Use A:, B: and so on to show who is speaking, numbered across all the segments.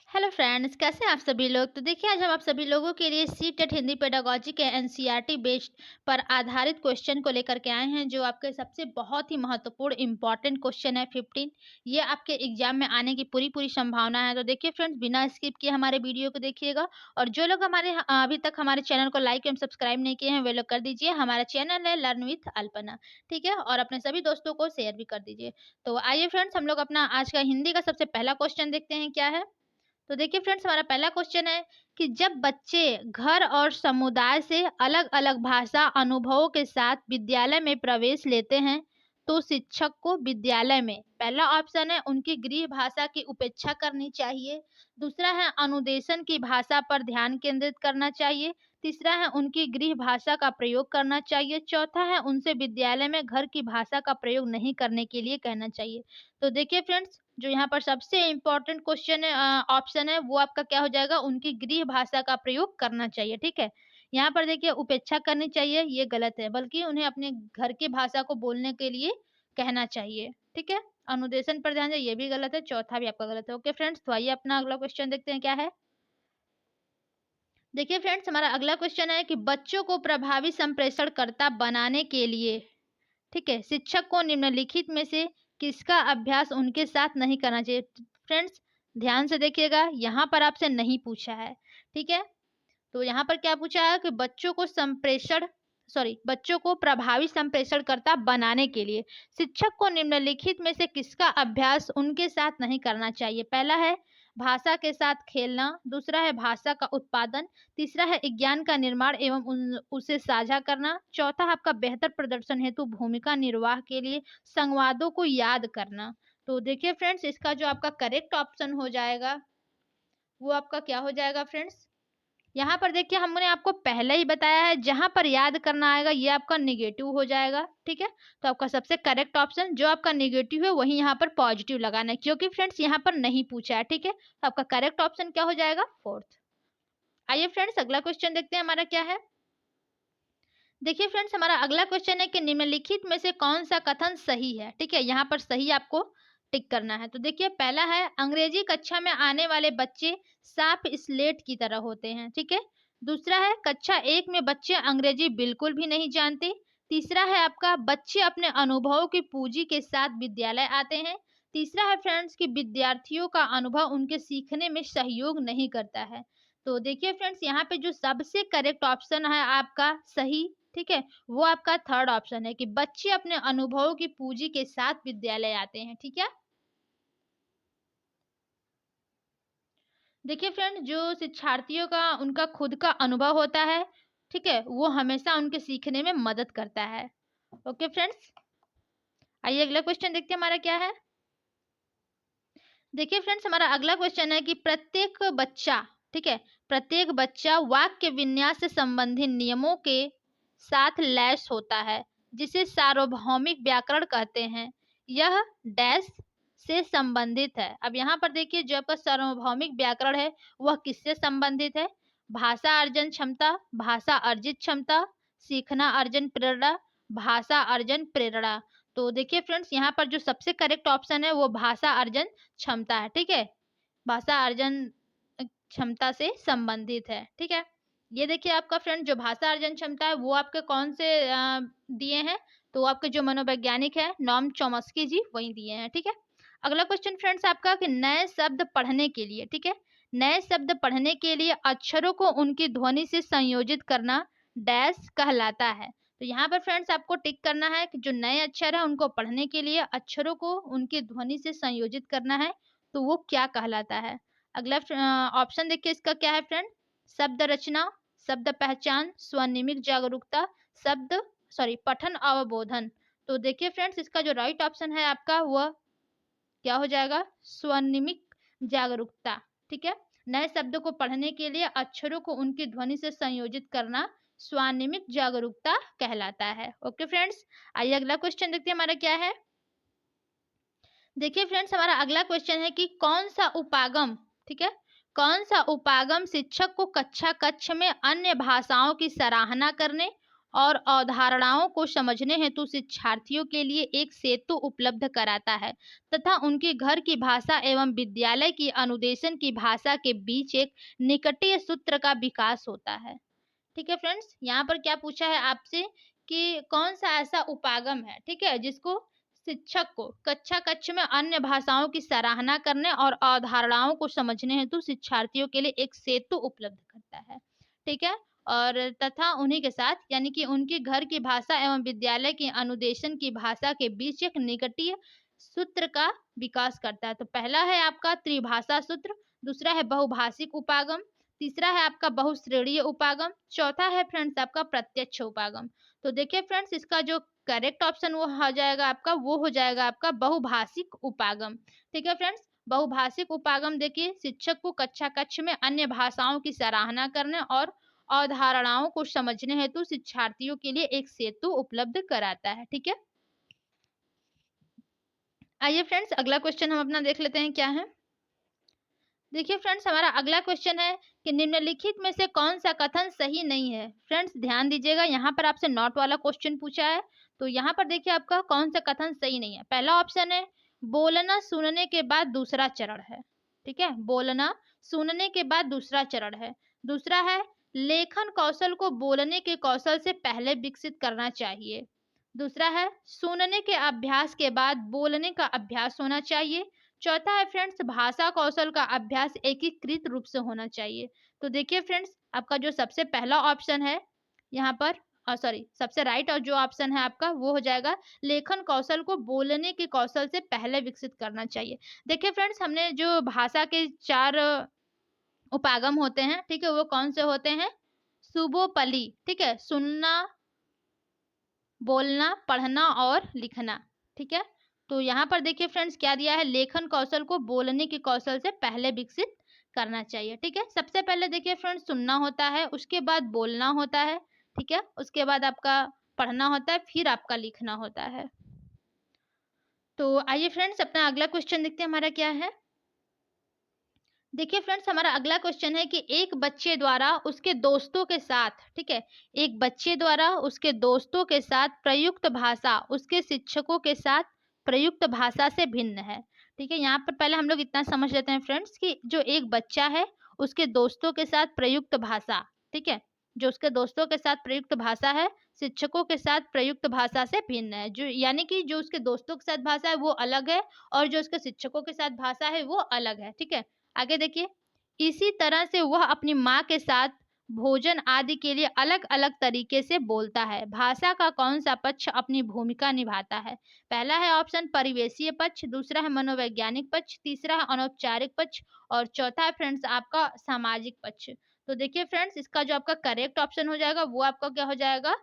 A: Hello friends, कैसे हैं आप सभी लोग। तो देखिए, आज हम आप सभी लोगों के लिए सी टेट हिंदी पेडागोजी के एनसीईआरटी बेस्ड पर आधारित क्वेश्चन को लेकर के आए हैं, जो आपके सबसे बहुत ही महत्वपूर्ण इंपॉर्टेंट क्वेश्चन है 15। ये आपके एग्जाम में आने की पूरी पूरी संभावना है। तो देखिए फ्रेंड्स, बिना स्किप किए हमारे वीडियो को देखिएगा। और जो लोग अभी तक हमारे चैनल को लाइक एवं सब्सक्राइब नहीं किए हैं, वे लोग कर दीजिए। हमारा चैनल है लर्न विथ अल्पना, ठीक है। और अपने सभी दोस्तों को शेयर भी कर दीजिए। तो आइए फ्रेंड्स, हम लोग अपना आज का हिंदी का सबसे पहला क्वेश्चन देखते हैं क्या है। तो देखिए फ्रेंड्स, हमारा पहला क्वेश्चन है कि जब बच्चे घर और समुदाय से अलग-अलग भाषा अनुभवों के साथ विद्यालय में प्रवेश लेते हैं, तो शिक्षक को विद्यालय में पहला ऑप्शन है उनकी गृह भाषा की उपेक्षा करनी चाहिए, दूसरा है अनुदेशन की भाषा पर ध्यान केंद्रित करना चाहिए, तीसरा है उनकी गृह भाषा का प्रयोग करना चाहिए, चौथा है उनसे विद्यालय में घर की भाषा का प्रयोग नहीं करने के लिए कहना चाहिए। तो देखिए फ्रेंड्स, जो यहाँ पर सबसे इम्पोर्टेंट क्वेश्चन है ऑप्शन है वो आपका क्या हो जाएगा, उनकी गृह भाषा का प्रयोग करना चाहिए, ठीक है। यहाँ पर देखिए उपेक्षा करनी चाहिए, ये गलत है, बल्कि उन्हें अपने घर की भाषा को बोलने के लिए कहना चाहिए, ठीक है। अनुदेशन पर ध्यान दें, ये भी गलत है, चौथा भी आपका गलत है। ओके फ्रेंड्स, तो आइए अपना अगला क्वेश्चन देखते हैं क्या है। देखिए फ्रेंड्स, हमारा अगला क्वेश्चन है कि बच्चों को प्रभावी संप्रेषणकर्ता बनाने के लिए, ठीक है, शिक्षक को निम्नलिखित में से किसका अभ्यास उनके साथ नहीं करना चाहिए। फ्रेंड्स, ध्यान से देखिएगा, यहाँ पर आपसे नहीं पूछा है, ठीक है। तो यहाँ पर क्या पूछा है कि बच्चों को प्रभावी संप्रेषणकर्ता बनाने के लिए शिक्षक को निम्नलिखित में से किसका अभ्यास उनके साथ नहीं करना चाहिए। पहला है भाषा के साथ खेलना, दूसरा है भाषा का उत्पादन, तीसरा है ज्ञान का निर्माण एवं उसे साझा करना, चौथा है आपका बेहतर प्रदर्शन हेतु भूमिका निर्वाह के लिए संवादों को याद करना। तो देखिए फ्रेंड्स, इसका जो आपका करेक्ट ऑप्शन हो जाएगा वो आपका क्या हो जाएगा फ्रेंड्स। यहाँ पर देखिए, हमने आपको पहले ही बताया है, जहां पर याद करना आएगा ये आपका निगेटिव हो जाएगा, ठीक है। तो आपका सबसे करेक्ट ऑप्शन जो आपका निगेटिव है वही यहाँ पर पॉजिटिव लगाना है, क्योंकि फ्रेंड्स यहाँ पर नहीं पूछा है, ठीक है। तो आपका करेक्ट ऑप्शन क्या हो जाएगा, फोर्थ। आइए फ्रेंड्स, अगला क्वेश्चन देखते हैं हमारा क्या है। देखिए फ्रेंड्स, हमारा अगला क्वेश्चन है कि निम्नलिखित में से कौन सा कथन सही है, ठीक है। यहाँ पर सही आपको टिक करना है। तो देखिए, पहला है अंग्रेजी कक्षा में आने वाले बच्चे साफ स्लेट की तरह होते हैं, ठीक है। दूसरा है कक्षा 1 में बच्चे अंग्रेजी बिल्कुल भी नहीं जानते। तीसरा है आपका बच्चे अपने अनुभवों की पूंजी के साथ विद्यालय आते हैं। तीसरा है फ्रेंड्स कि विद्यार्थियों का अनुभव उनके सीखने में सहयोग नहीं करता है। तो देखिए फ्रेंड्स, यहाँ पे जो सबसे करेक्ट ऑप्शन है आपका सही, ठीक है, वो आपका थर्ड ऑप्शन है कि बच्चे अपने अनुभवों की पूंजी के साथ विद्यालय आते हैं, ठीक है। देखिए फ्रेंड, जो शिक्षार्थियों का उनका खुद का अनुभव होता है, ठीक है, वो हमेशा उनके सीखने में मदद करता है। ओके फ्रेंड्स, आइए अगला क्वेश्चन देखते हैं हमारा क्या है। देखिए फ्रेंड्स, हमारा अगला क्वेश्चन है कि ठीक है, प्रत्येक बच्चा वाक्य विन्यास से संबंधित नियमों के साथ लैस होता है, जिसे सार्वभौमिक व्याकरण कहते हैं। यह डैश से संबंधित है। अब यहाँ पर देखिए, जो आपका सार्वभौमिक व्याकरण है वह किससे संबंधित है। भाषा अर्जन क्षमता, भाषा अर्जित क्षमता, सीखना अर्जन प्रेरणा, भाषा अर्जन प्रेरणा। तो देखिए फ्रेंड्स, यहाँ पर जो सबसे करेक्ट ऑप्शन है वो भाषा अर्जन क्षमता है, ठीक है। भाषा अर्जन क्षमता से संबंधित है, ठीक है। ये देखिए आपका फ्रेंड, जो भाषा अर्जन क्षमता है वो आपके कौन से दिए हैं, तो आपके जो मनोवैज्ञानिक है नॉम चॉम्स्की जी वही दिए हैं, ठीक है। अगला क्वेश्चन फ्रेंड्स आपका कि नए शब्द पढ़ने के लिए, ठीक है, नए शब्द पढ़ने के लिए अक्षरों को उनकी ध्वनि से संयोजित करना डैश कहलाता है। तो यहाँ पर फ्रेंड्स आपको टिक करना है कि जो नए अक्षर है उनको पढ़ने के लिए अक्षरों को उनकी ध्वनि से संयोजित करना है, तो वो क्या कहलाता है। अगला ऑप्शन देखिए इसका क्या है फ्रेंड। शब्द रचना, शब्द पहचान, स्वनिमित जागरूकता, पठन अवबोधन। तो देखिए फ्रेंड्स, इसका जो राइट ऑप्शन है आपका वह क्या हो जाएगा, स्वनिमित जागरूकता, ठीक है। नए शब्दों को पढ़ने के लिए अक्षरों को उनकी ध्वनि से संयोजित करना स्वनिमित जागरूकता कहलाता है। ओके फ्रेंड्स, आइए अगला क्वेश्चन देखते हैं हमारा क्या है। देखिए फ्रेंड्स, हमारा अगला क्वेश्चन है कि कौन सा उपागम, ठीक है, कौन सा उपागम शिक्षक को कक्षा कक्ष में अन्य भाषाओं की सराहना करने और अवधारणाओं को समझने हेतु शिक्षार्थियों के लिए एक सेतु उपलब्ध कराता है तथा उनके घर की भाषा एवं विद्यालय की अनुदेशन की भाषा के बीच एक निकटीय सूत्र का विकास होता है। ठीक है फ्रेंड्स, यहाँ पर क्या पूछा है आपसे कि कौन सा ऐसा उपागम है, ठीक है, जिसको शिक्षक को कक्षा कक्ष में अन्य भाषाओं की सराहना करने और अवधारणाओं को समझने हेतु शिक्षार्थियों के लिए एक सेतु उपलब्ध करता है। ठीक है, और तथा उन्हीं के साथ यानी कि उनके घर की भाषा एवं विद्यालय की अनुदेशन की भाषा के बीच एक निकटीय सूत्र का विकास करता है। तो पहला है आपका त्रिभाषा सूत्र, दूसरा है बहुभाषिक उपागम, तीसरा है आपका बहुश्रेणीय उपागम, चौथा है फ्रेंड्स आपका प्रत्यक्ष उपागम। तो देखिए फ्रेंड्स, इसका जो करेक्ट ऑप्शन वो हो जाएगा आपका, वो हो जाएगा आपका बहुभाषिक उपागम। ठीक है फ्रेंड्स, बहुभाषिक उपागम देखिए शिक्षक को कक्षा कक्ष में अन्य भाषाओं की सराहना करने और अवधारणाओं को समझने हेतु शिक्षार्थियों के लिए एक सेतु उपलब्ध कराता है। ठीक है, आइए फ्रेंड्स अगला क्वेश्चन हम अपना देख लेते हैं क्या है। देखिए फ्रेंड्स, हमारा अगला क्वेश्चन है कि निम्नलिखित में से कौन सा कथन सही नहीं है। फ्रेंड्स ध्यान दीजिएगा, यहाँ पर आपसे नॉट वाला क्वेश्चन पूछा है, तो यहाँ पर देखिए आपका कौन सा कथन सही नहीं है। पहला ऑप्शन है बोलना सुनने के बाद दूसरा चरण है। ठीक है, बोलना सुनने के बाद दूसरा चरण है। दूसरा है लेखन कौशल को बोलने के कौशल से पहले विकसित करना चाहिए। दूसरा है सुनने के अभ्यास के बाद बोलने का अभ्यास होना चाहिए। चौथा है फ्रेंड्स भाषा कौशल का अभ्यास एकीकृत रूप से होना चाहिए। तो देखिए फ्रेंड्स, आपका जो सबसे पहला ऑप्शन है यहाँ पर सॉरी सबसे राइट और जो ऑप्शन है आपका वो हो जाएगा लेखन कौशल को बोलने के कौशल से पहले विकसित करना चाहिए। देखिए फ्रेंड्स, हमने जो भाषा के 4 उपागम होते हैं, ठीक है, वो कौन से होते हैं? सुबोपली, ठीक है, सुनना, बोलना, पढ़ना और लिखना। ठीक है, तो यहाँ पर देखिए फ्रेंड्स क्या दिया है, लेखन कौशल को बोलने के कौशल से पहले विकसित करना चाहिए। ठीक है, सबसे पहले देखिए फ्रेंड्स सुनना होता है, उसके बाद बोलना होता है, ठीक है, उसके बाद आपका पढ़ना होता है, फिर आपका लिखना होता है। तो आइए फ्रेंड्स अपना अगला क्वेश्चन देखते हैं हमारा क्या है। देखिए फ्रेंड्स, हमारा अगला क्वेश्चन है कि एक बच्चे द्वारा उसके दोस्तों के साथ, ठीक है, एक बच्चे द्वारा उसके दोस्तों के साथ प्रयुक्त भाषा उसके शिक्षकों के साथ प्रयुक्त भाषा से भिन्न है। ठीक है, यहाँ पर पहले हम लोग इतना समझ लेते हैं फ्रेंड्स कि जो एक बच्चा है उसके दोस्तों के साथ प्रयुक्त भाषा, ठीक है, जो उसके दोस्तों के साथ प्रयुक्त भाषा है शिक्षकों के साथ प्रयुक्त भाषा से भिन्न है। जो यानी कि जो उसके दोस्तों के साथ भाषा है वो अलग है और जो उसके शिक्षकों के साथ भाषा है वो अलग है। ठीक है, आगे देखिए, इसी तरह से वह अपनी माँ के साथ भोजन आदि के लिए अलग अलग तरीके से बोलता है। भाषा का कौन सा पक्ष अपनी भूमिका निभाता है? पहला है ऑप्शन परिवेशीय पक्ष, दूसरा है मनोवैज्ञानिक पक्ष, तीसरा है अनौपचारिक पक्ष और चौथा है फ्रेंड्स आपका सामाजिक पक्ष। तो देखिए फ्रेंड्स, इसका जो आपका करेक्ट ऑप्शन हो जाएगा वो आपका क्या हो जाएगा?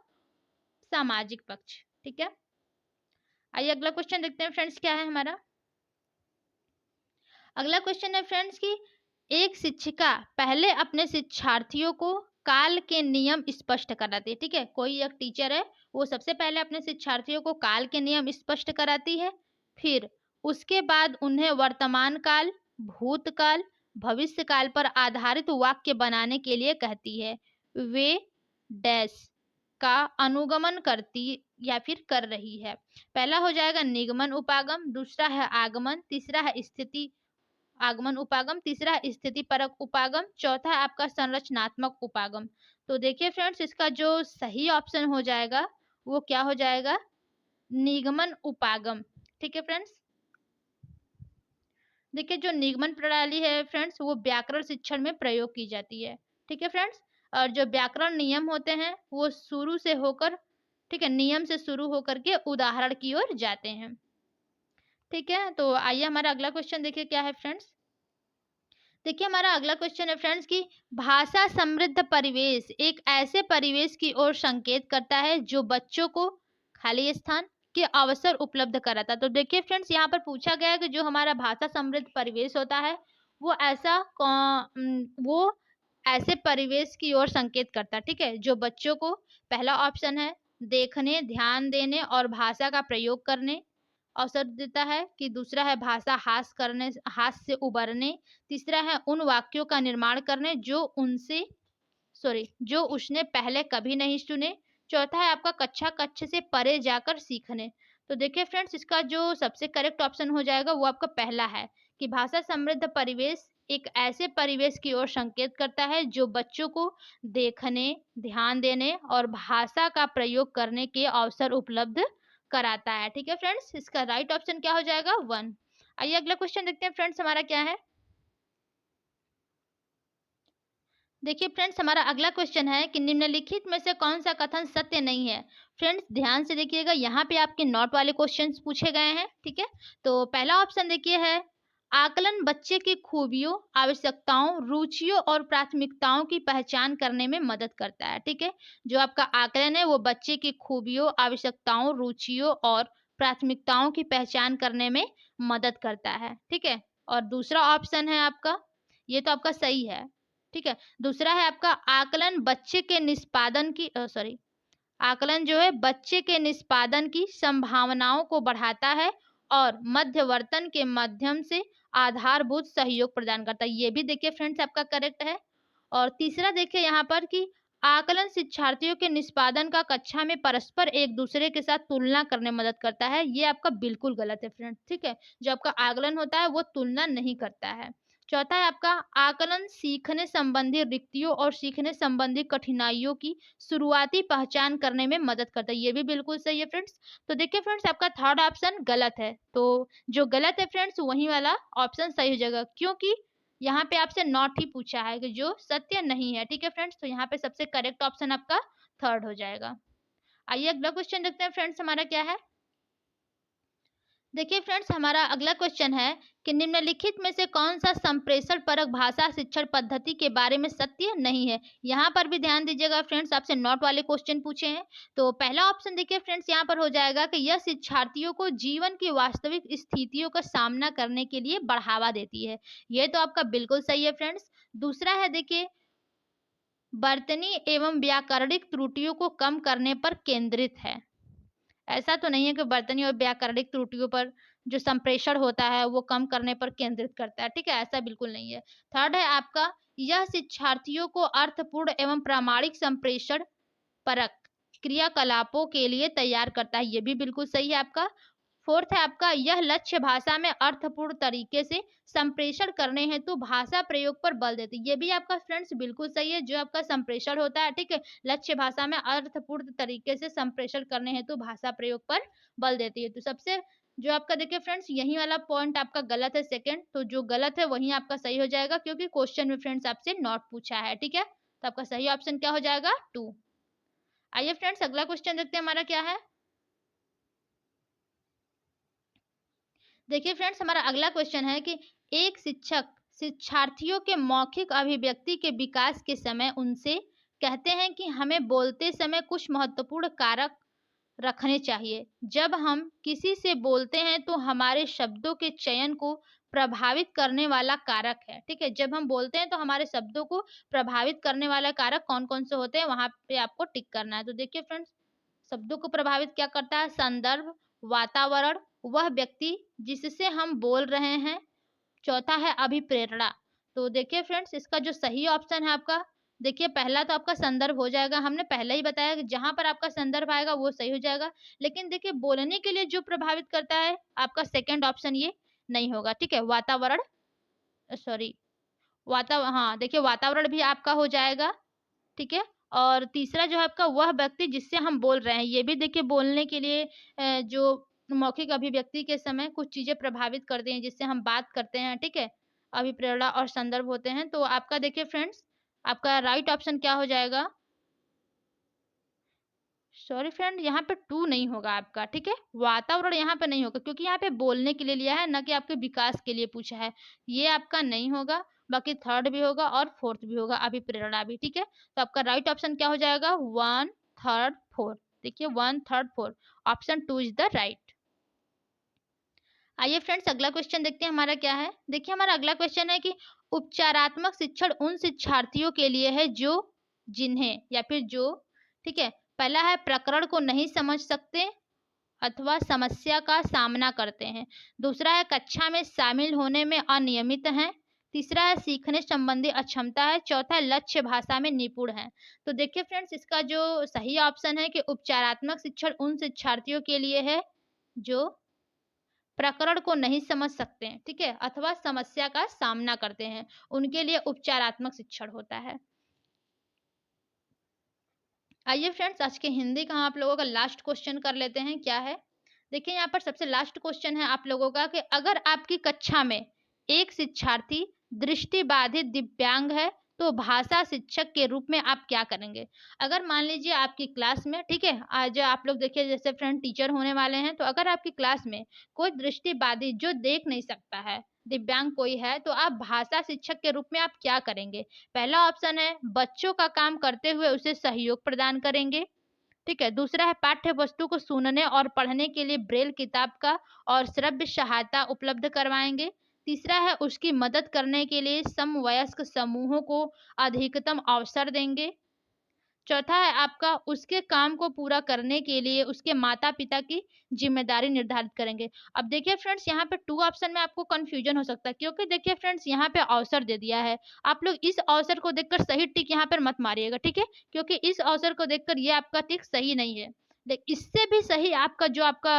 A: सामाजिक पक्ष। ठीक है, आइए अगला क्वेश्चन देखते हैं फ्रेंड्स क्या है हमारा। अगला क्वेश्चन है फ्रेंड्स कि एक शिक्षिका पहले अपने शिक्षार्थियों को काल के नियम स्पष्ट कराती है। ठीक है, कोई एक टीचर है वो सबसे पहले अपने शिक्षार्थियों को काल के नियम स्पष्ट कराती है, फिर उसके बाद उन्हें वर्तमान काल, भूतकाल, भविष्य काल पर आधारित वाक्य बनाने के लिए कहती है। वे डैश का अनुगमन करती या फिर कर रही है। पहला हो जाएगा निगमन उपागम, दूसरा है आगमन, तीसरा है स्थिति आगमन उपागम, तीसरा है स्थिति परक उपागम, चौथा है आपका संरचनात्मक उपागम। तो देखिए फ्रेंड्स, इसका जो सही ऑप्शन हो जाएगा वो क्या हो जाएगा? निगमन उपागम। ठीक है फ्रेंड्स, देखिए जो निगमन प्रणाली है फ्रेंड्स वो व्याकरण शिक्षण में प्रयोग की जाती है। ठीक है फ्रेंड्स, और जो व्याकरण नियम होते हैं वो शुरू से होकर, ठीक है, नियम से शुरू होकर के उदाहरण की ओर जाते हैं। ठीक है, तो आइए हमारा अगला क्वेश्चन देखिए क्या है फ्रेंड्स। देखिए हमारा अगला क्वेश्चन है फ्रेंड्स कि भाषा समृद्ध परिवेश एक ऐसे परिवेश की ओर संकेत करता है जो बच्चों को खाली स्थान के अवसर उपलब्ध कराता है। तो देखिए फ्रेंड्स, यहाँ पर पूछा गया है कि जो हमारा भाषा समृद्ध परिवेश होता है वो वो ऐसे परिवेश की ओर संकेत करता है, ठीक है, जो बच्चों को, पहला ऑप्शन है देखने, ध्यान देने और भाषा का प्रयोग करने अवसर देता है, कि दूसरा है भाषा हास से उबरने, तीसरा है उन वाक्यों का निर्माण करने जो उसने पहले कभी नहीं सुने, चौथा है आपका कक्षा कक्ष से परे जाकर सीखने। तो देखिए फ्रेंड्स, इसका जो सबसे करेक्ट ऑप्शन हो जाएगा वो आपका पहला है कि भाषा समृद्ध परिवेश एक ऐसे परिवेश की ओर संकेत करता है जो बच्चों को देखने, ध्यान देने और भाषा का प्रयोग करने के अवसर उपलब्ध कराता है। ठीक है फ्रेंड्स, इसका राइट ऑप्शन क्या हो जाएगा? 1। आइए अगला क्वेश्चन देखते हैं फ्रेंड्स, हमारा क्या है। देखिए फ्रेंड्स, हमारा अगला क्वेश्चन है कि निम्नलिखित में से कौन सा कथन सत्य नहीं है। फ्रेंड्स ध्यान से देखिएगा, यहाँ पे आपके नोट वाले क्वेश्चंस पूछे गए हैं। ठीक है, तो पहला ऑप्शन देखिए है, आकलन बच्चे की खूबियों, आवश्यकताओं, रुचियों और प्राथमिकताओं की पहचान करने में मदद करता है। ठीक है, जो आपका आकलन है वो बच्चे की खूबियों, आवश्यकताओं, रुचियों और प्राथमिकताओं की पहचान करने में मदद करता है। ठीक है, और दूसरा ऑप्शन है आपका, ये तो आपका सही है। ठीक है, दूसरा है आपका आकलन बच्चे के निष्पादन की आकलन जो है बच्चे के निष्पादन की संभावनाओं को बढ़ाता है और मध्यवर्तन के माध्यम से आधारभूत सहयोग प्रदान करता है। ये भी देखिए फ्रेंड्स आपका करेक्ट है। और तीसरा देखिए यहाँ पर कि आकलन शिक्षार्थियों के निष्पादन का कक्षा में परस्पर एक दूसरे के साथ तुलना करने में मदद करता है। ये आपका बिल्कुल गलत है फ्रेंड्स। ठीक है, जो आपका आकलन होता है वो तुलना नहीं करता है। चौथा है आपका आकलन सीखने संबंधी रिक्तियों और सीखने संबंधी कठिनाइयों की शुरुआती पहचान करने में मदद करता है। ये भी बिल्कुल सही है फ्रेंड्स। तो देखिए फ्रेंड्स, आपका थर्ड ऑप्शन गलत है। तो जो गलत है फ्रेंड्स वही वाला ऑप्शन सही हो जाएगा, क्योंकि यहाँ पे आपसे नॉट ही पूछा है कि जो सत्य नहीं है। ठीक है फ्रेंड्स, तो यहाँ पे सबसे करेक्ट ऑप्शन आपका थर्ड हो जाएगा। आइए अगला क्वेश्चन देखते हैं फ्रेंड्स, हमारा क्या है। देखिए फ्रेंड्स, हमारा अगला क्वेश्चन है कि निम्नलिखित में से कौन सा संप्रेषण परक भाषा शिक्षण पद्धति के बारे में सत्य नहीं है। यहाँ पर भी ध्यान दीजिएगा फ्रेंड्स, आपसे नोट वाले क्वेश्चन पूछे हैं। तो पहला ऑप्शन देखिए फ्रेंड्स, यहाँ पर हो जाएगा कि यह शिक्षार्थियों को जीवन की वास्तविक स्थितियों का सामना करने के लिए बढ़ावा देती है। ये तो आपका बिल्कुल सही है फ्रेंड्स। दूसरा है देखिए, वर्तनी एवं व्याकरणिक त्रुटियों को कम करने पर केंद्रित है। ऐसा तो नहीं है कि वर्तनी और व्याकरणिक त्रुटियों पर जो संप्रेषण होता है वो कम करने पर केंद्रित करता है। ठीक है, ऐसा बिल्कुल नहीं है। थर्ड है आपका, यह शिक्षार्थियों को अर्थपूर्ण एवं प्रामाणिक संप्रेषण परक क्रियाकलापों के लिए तैयार करता है। ये भी बिल्कुल सही है आपका। फोर्थ है आपका, यह लक्ष्य भाषा में अर्थपूर्ण तरीके से संप्रेषण करने हेतु भाषा प्रयोग पर बल देती है। ये भी आपका फ्रेंड्स बिल्कुल सही है। जो आपका संप्रेषण होता है, ठीक है, लक्ष्य भाषा में अर्थपूर्ण तरीके से संप्रेषण करने हेतु भाषा प्रयोग पर बल देती है। तो सबसे जो आपका देखिए फ्रेंड्स यही वाला पॉइंट आपका गलत है, सेकंड। तो जो गलत है वही आपका सही हो जाएगा, क्योंकि क्वेश्चन में फ्रेंड्स आपसे नॉट पूछा है। ठीक है, तो आपका सही ऑप्शन क्या हो जाएगा? 2। आइए फ्रेंड्स अगला क्वेश्चन देखते हैं, हमारा क्या है। देखिए फ्रेंड्स, हमारा अगला क्वेश्चन है कि एक शिक्षक शिक्षार्थियों के मौखिक अभिव्यक्ति के विकास के समय उनसे कहते हैं कि हमें बोलते समय कुछ महत्वपूर्ण कारक रखने चाहिए। जब हम किसी से बोलते हैं तो हमारे शब्दों के चयन को प्रभावित करने वाला कारक है। ठीक है, जब हम बोलते हैं तो हमारे शब्दों को प्रभावित करने वाला कारक कौन कौन से होते हैं, वहां पे आपको टिक करना है। तो देखिए फ्रेंड्स, शब्दों को प्रभावित क्या करता है? संदर्भ, वातावरण, वह व्यक्ति जिससे हम बोल रहे हैं। चौथा है अभिप्रेरणा। तो देखिए फ्रेंड्स, इसका जो सही ऑप्शन है आपका, देखिए पहला तो आपका संदर्भ हो जाएगा। हमने पहले ही बताया कि जहां पर आपका संदर्भ आएगा वो सही हो जाएगा। लेकिन देखिए बोलने के लिए जो प्रभावित करता है आपका सेकंड ऑप्शन ये नहीं होगा। ठीक है, वातावरण, सॉरी, हाँ देखिए वातावरण भी आपका हो जाएगा। ठीक है, और तीसरा जो है आपका वह व्यक्ति जिससे हम बोल रहे हैं, ये भी देखिए बोलने के लिए जो मौखिक अभिव्यक्ति के समय कुछ चीजें प्रभावित करते हैं जिससे हम बात करते हैं। ठीक है, अभिप्रेरणा और संदर्भ होते हैं। तो आपका देखिए फ्रेंड्स, आपका राइट ऑप्शन क्या हो जाएगा? सॉरी फ्रेंड, यहाँ पे 2 नहीं होगा आपका। ठीक है, वातावरण यहाँ पे नहीं होगा, क्योंकि यहाँ पे बोलने के लिए लिया है, ना कि आपके विकास के लिए पूछा है। ये आपका नहीं होगा। बाकी थर्ड भी होगा और फोर्थ भी होगा, अभिप्रेरणा भी। ठीक है, तो आपका राइट ऑप्शन क्या हो जाएगा? 1, 3, 4। देखिए 1, 3, 4, ऑप्शन 2 इज द राइट। आइए फ्रेंड्स अगला क्वेश्चन देखते हैं, हमारा क्या है। देखिए हमारा अगला क्वेश्चन है कि उपचारात्मक शिक्षण उन शिक्षार्थियों के लिए है जो जिन्हें या फिर जो, ठीक है, पहला है प्रकरण को नहीं समझ सकते अथवा समस्या का सामना करते हैं। दूसरा है कक्षा में शामिल होने में अनियमित हैं। तीसरा है सीखने संबंधी अक्षमता है, चौथा है लक्ष्य भाषा में निपुण है। तो देखिए फ्रेंड्स, इसका जो सही ऑप्शन है कि उपचारात्मक शिक्षण उन शिक्षार्थियों के लिए है जो प्रकरण को नहीं समझ सकते हैं, ठीक है, अथवा समस्या का सामना करते हैं, उनके लिए उपचारात्मक शिक्षण होता है। आइए फ्रेंड्स, आज के हिंदी का हम आप लोगों का लास्ट क्वेश्चन कर लेते हैं। क्या है? देखिए यहाँ पर सबसे लास्ट क्वेश्चन है आप लोगों का कि अगर आपकी कक्षा में एक शिक्षार्थी दृष्टिबाधित दिव्यांग है तो भाषा शिक्षक के रूप में आप क्या करेंगे? अगर मान लीजिए आपकी क्लास में, ठीक है, आज आप लोग देखिए जैसे फ्रेंड टीचर होने वाले हैं, तो अगर आपकी क्लास में कोई दृष्टिबाधित जो देख नहीं सकता है, दिव्यांग कोई है, तो आप भाषा शिक्षक के रूप में आप क्या करेंगे? पहला ऑप्शन है बच्चों का काम करते हुए उसे सहयोग प्रदान करेंगे, ठीक है। दूसरा है पाठ्य वस्तु को सुनने और पढ़ने के लिए ब्रेल किताब का और श्रव्य सहायता उपलब्ध करवाएंगे। तीसरा है उसकी मदद करने के लिए समवयस्क समूहों को अधिकतम अवसर देंगे। चौथा है आपका उसके काम को पूरा करने के लिए उसके माता-पिता की ज़िम्मेदारी निर्धारित करेंगे। अब देखिए फ्रेंड्स, यहाँ पे 2 ऑप्शन में आपको कन्फ्यूज़न हो सकता है, क्योंकि देखिए फ्रेंड्स यहाँ पे अवसर दे दिया है। आप लोग इस अवसर को देखकर सही टिक यहाँ पर मत मारिएगा, ठीक है? क्योंकि इस अवसर को देखकर ये आपका टिक सही नहीं है। इससे भी सही आपका जो आपका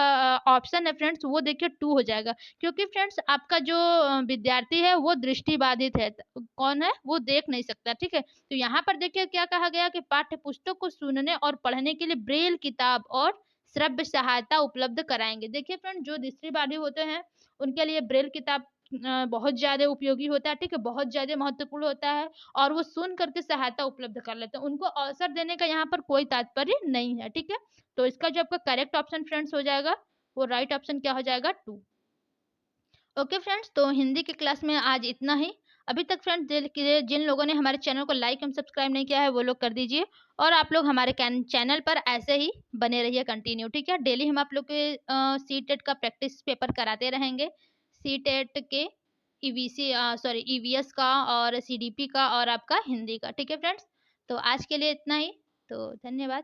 A: ऑप्शन है फ्रेंड्स, वो देखिए 2 हो जाएगा, क्योंकि फ्रेंड्स आपका जो विद्यार्थी है वो दृष्टिबाधित है। कौन है? वो देख नहीं सकता, ठीक है? तो यहाँ पर देखिए क्या कहा गया कि पाठ्य पुस्तक को सुनने और पढ़ने के लिए ब्रेल किताब और श्रव्य सहायता उपलब्ध कराएंगे। देखिए फ्रेंड, जो दृष्टिबाधित होते हैं उनके लिए ब्रेल किताब बहुत ज़्यादा उपयोगी होता है, ठीक है, बहुत ज़्यादा महत्वपूर्ण होता है, और वो सुन करके सहायता उपलब्ध कर लेते हैं। उनको अवसर देने का यहाँ पर कोई तात्पर्य नहीं है, ठीक है। तो इसका जो आपका करेक्ट ऑप्शन फ्रेंड्स हो जाएगा, वो राइट ऑप्शन क्या हो जाएगा? 2। ओके फ्रेंड्स, तो हिंदी की क्लास में आज इतना ही। अभी तक फ्रेंड्स जिन लोगों ने हमारे चैनल को लाइक एंड सब्सक्राइब नहीं किया है वो लोग कर दीजिए, और आप लोग हमारे चैनल पर ऐसे ही बने रहिए कंटिन्यू, ठीक है। डेली हम आप लोग के सी टेट का प्रैक्टिस पेपर कराते रहेंगे, सी टेट के ईवीसी सॉरी ईवीएस का और सीडीपी का और आपका हिंदी का, ठीक है फ्रेंड्स। तो आज के लिए इतना ही, तो धन्यवाद।